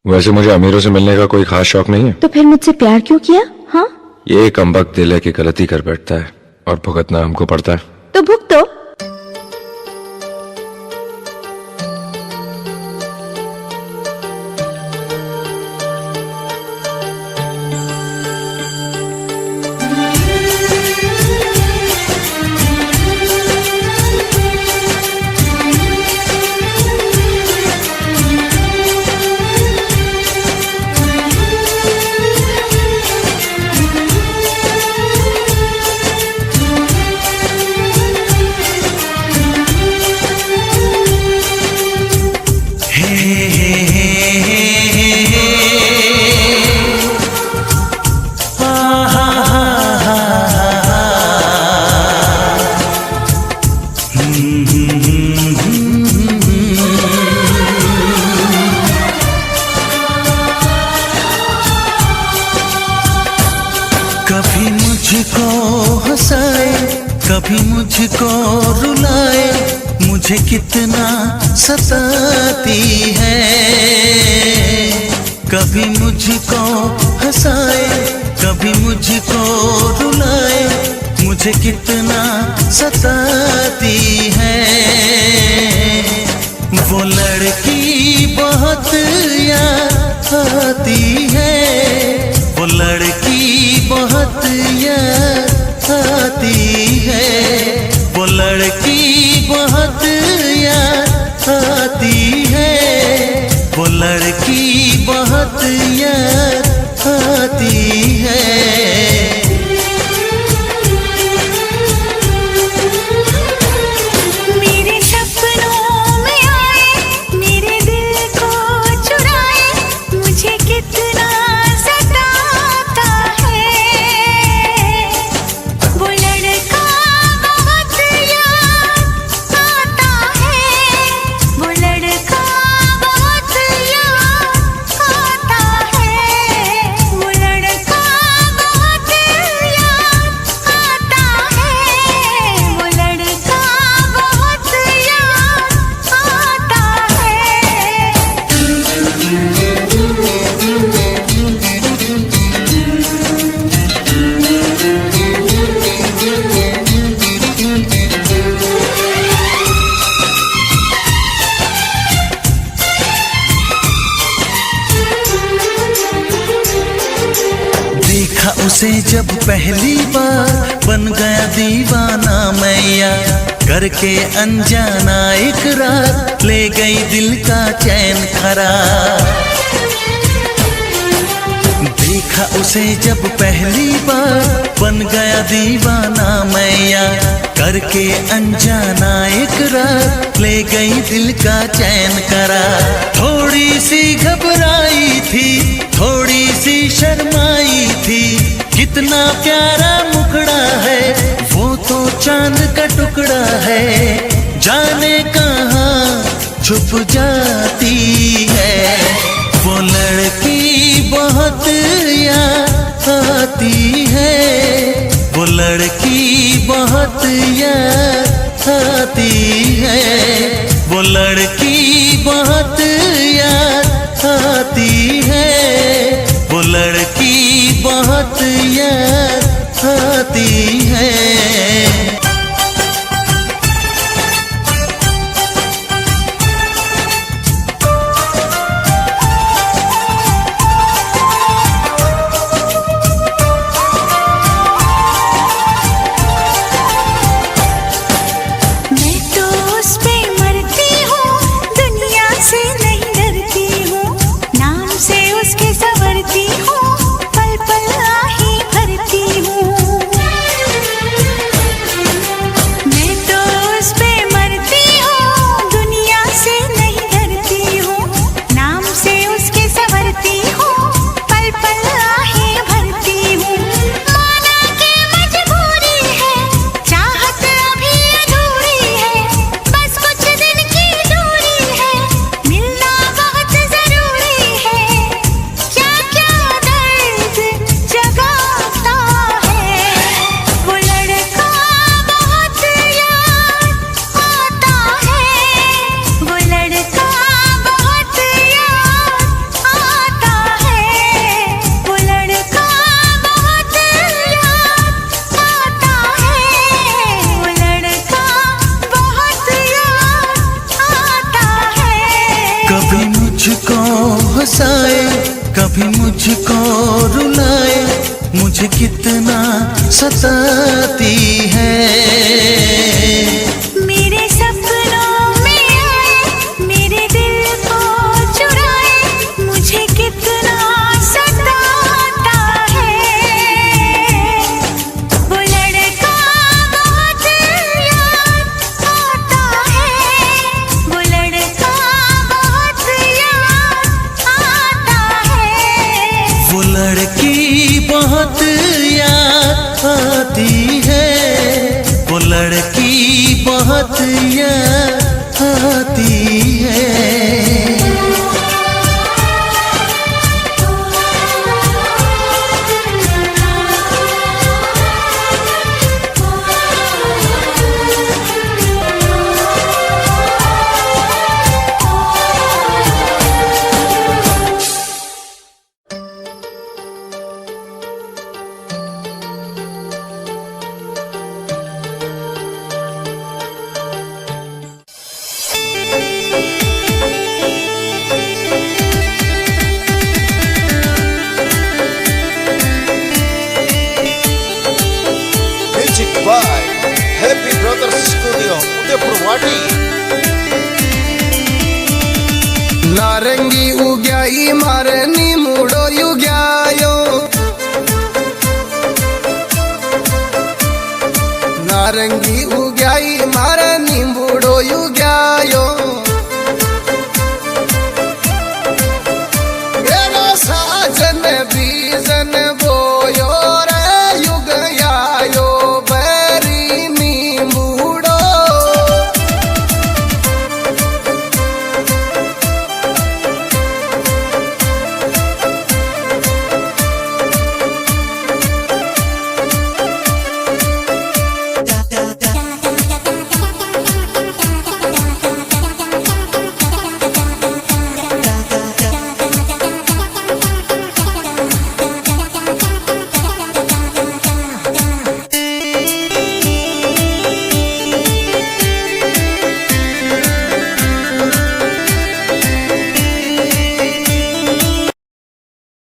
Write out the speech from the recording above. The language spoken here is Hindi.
वैसे मुझे अमीरों से मिलने का कोई खास शौक नहीं है। तो फिर मुझसे प्यार क्यों किया? हाँ, ये कमबख्त दिल है कि गलती कर बैठता है और भुगतना हमको पड़ता है। तो भुगतो। कभी मुझको हंसाए, कभी मुझको रुलाए, मुझे कितना सताती है। कभी मुझको हंसाए, कभी मुझको रुलाए, मुझे कितना सताती है। वो लड़की बहुत याद आती है, वो लड़की बहुत याद आती है, वो लड़की बहुत याद आती है, वो लड़की बहुत याद आती है। देखा उसे जब पहली बार, बन गया दीवाना मैया, करके अनजाना इकरार, ले गई दिल का चैन खरार। देखा उसे जब पहली बार, बन गया दीवाना मैया, करके अनजाना इकरार, ले गई दिल का चैन करार। थोड़ी सी घबराई थी, थोड़ी सी शर्माई थी, कितना प्यारा मुखड़ा है, वो तो चांद का टुकड़ा है, जाने कहाँ छुप जाती है। वो लड़की बहुत याद आती है, वो लड़की बहुत याद आती है, वो लड़की बहुत याद आती है, वो लड़की बहुत याद आती है। हंसाए, कभी मुझको रुलाए, मुझे कितना सताती है। मेरे सपनों में आए, मेरे दिल को चुराए, मुझे कितना सताता है। वो लड़का बहुत याद आता है, वो लड़का बहुत याद आता है। वो लड़की बहुत याद आती है, वो लड़की बहुत याद आती है। Music by Happy Brothers Studio, Udaipur Wadi.